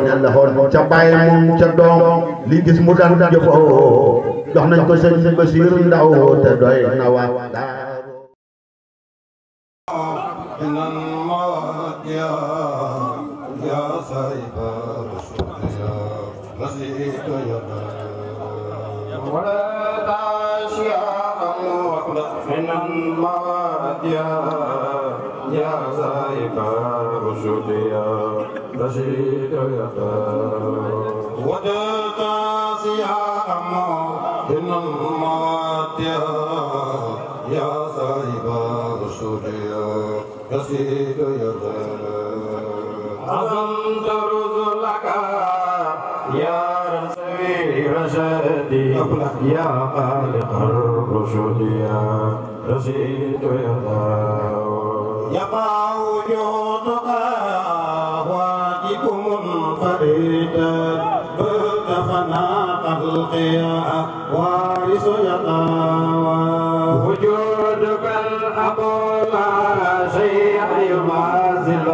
ñaan la xool ca bàyyi moom ca doom li gis mu daan jëfoo jox nañ ko sëñ Basiiru Ndaw te doy na waa Daaru يا سائق الرشد يا رشيد يا ودت سيام إن الموت يا سائق الرشد يا رشيد يا عظمت رسلك يا رسول رشدي يا خالق الرشد يا رشيد يا يقع وجودك واجب منفردا بك فناق القيا وارث يقع وجودك الحق لا شيء يماثل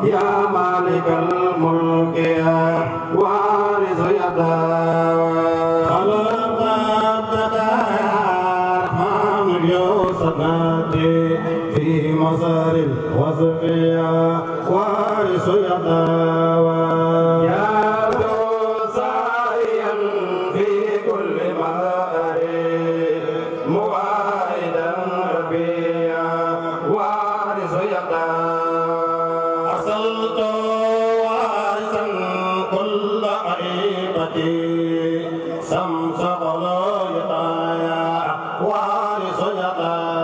يا مالك الملك يا وارث يقع في مصار الوصفية وارث يداوى يا ذو سعيا في كل مآر مواعدا ربيا وارث يداوى أرسلت وارثا كل عيبتي سمس غلايا وارث يداوى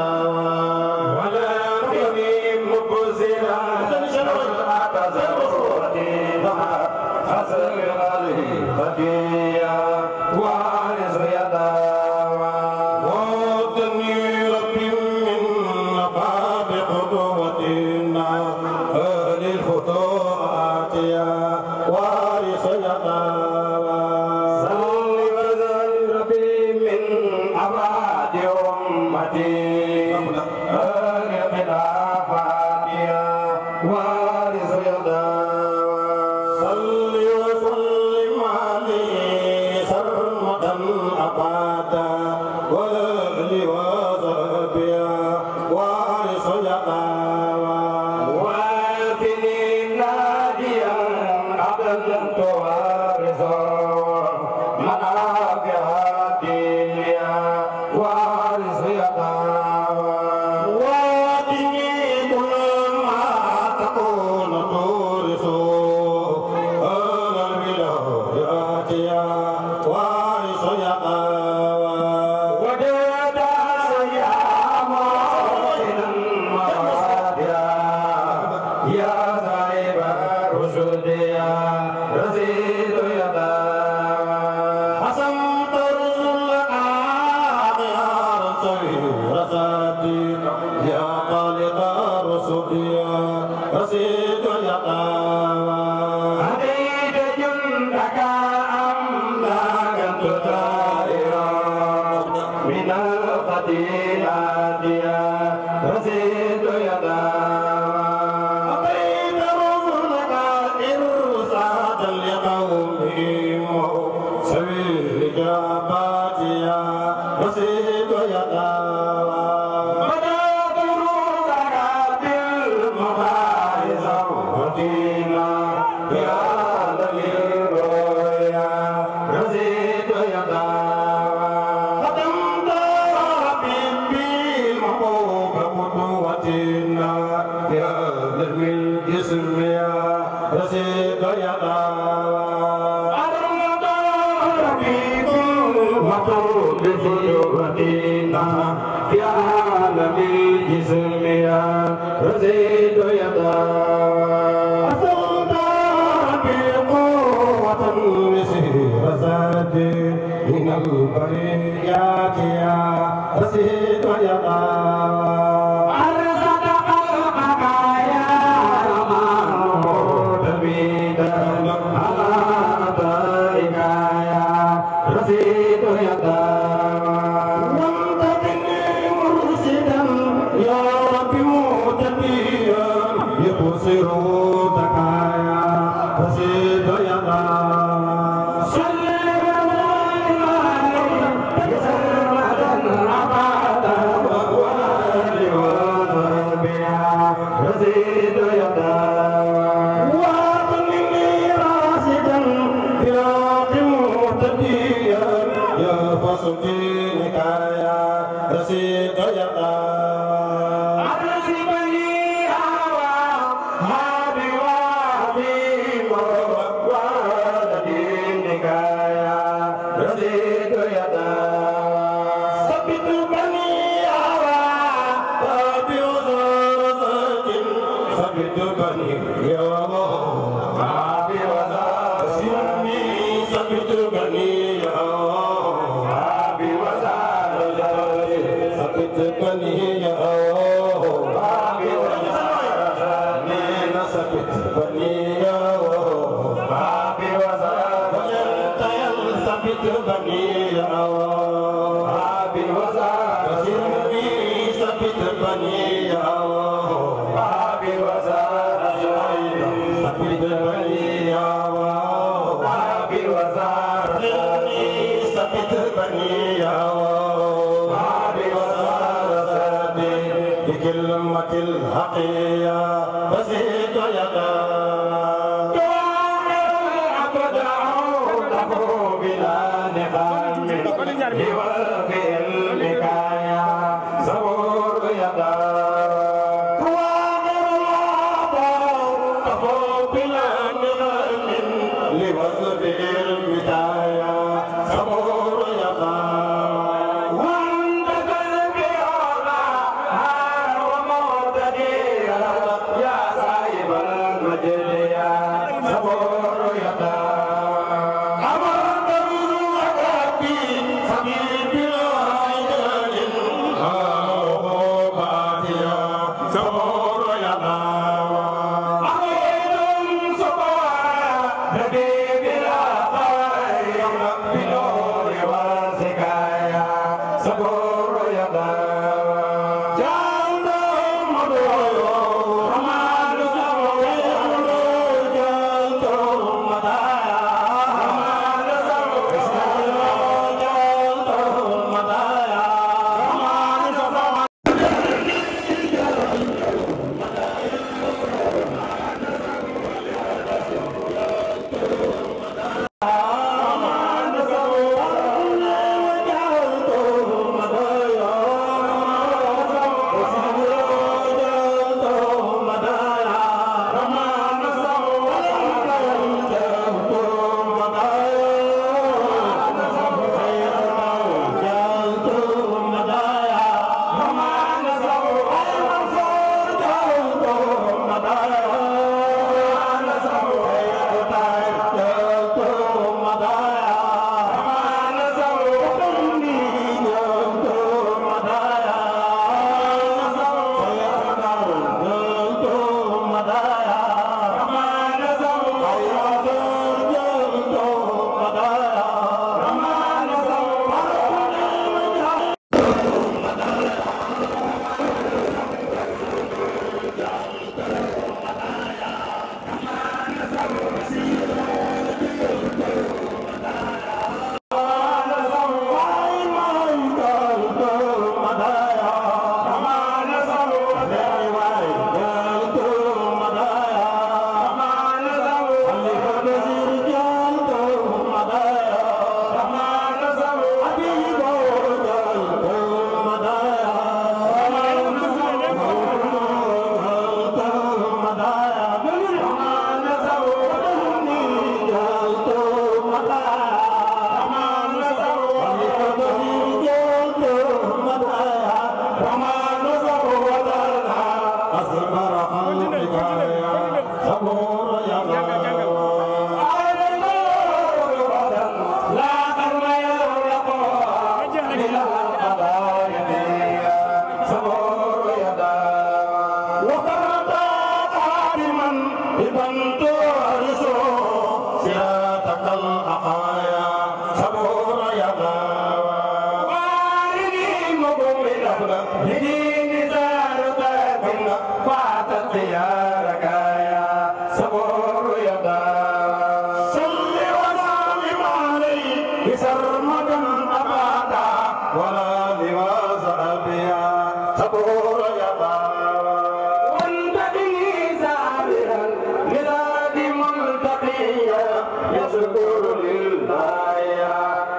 يشكر لله يا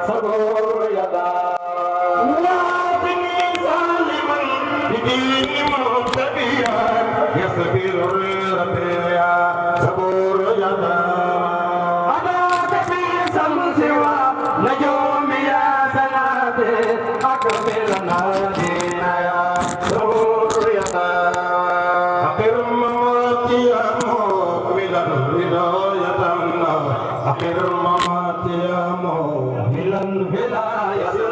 صبور يدا واعطني سالما بدين مرتبيا يصبر ربي يا صبور يدا أداك في شمس ونجوم يا سنادي أكبر نادينا يا صبور يدا أقر مماتي يا مؤملا ولاية أقر مماتي يا مؤملا ولاية